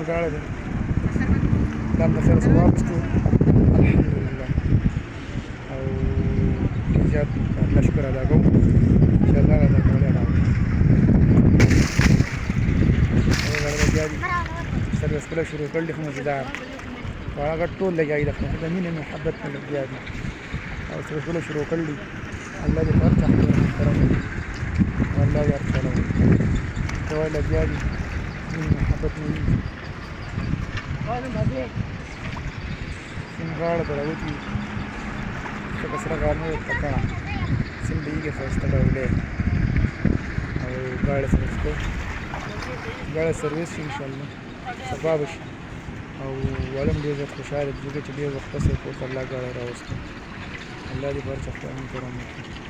गाड़ा ده لما خلص واپسته الحمدلله او ډېر زیات الله شکر ادا کوم چې الله راته ګاډی راوړې هغه ګاډی بیا دي سروس کله شروع کړل خو مزیدار او هغه ټول لګیایي د خپل د مینې محبت نه لګیا دي او سروس کله شروع کړل الله دې هر څه محترم والله دې هر څه ټول لګیا دي محبت نه غاړه به راوځي څه سره غاړه نه تکړه سیمه یې ښایسته ډولې او غاړه سره څه غاړه سرویس انشاءالله سبا به شي او ولم ډېر زیات خوشحاله دي ځکه چې ډېر وخت پسې کور ته الله غاړه راوستو الله دې په هر څه خیر وکړي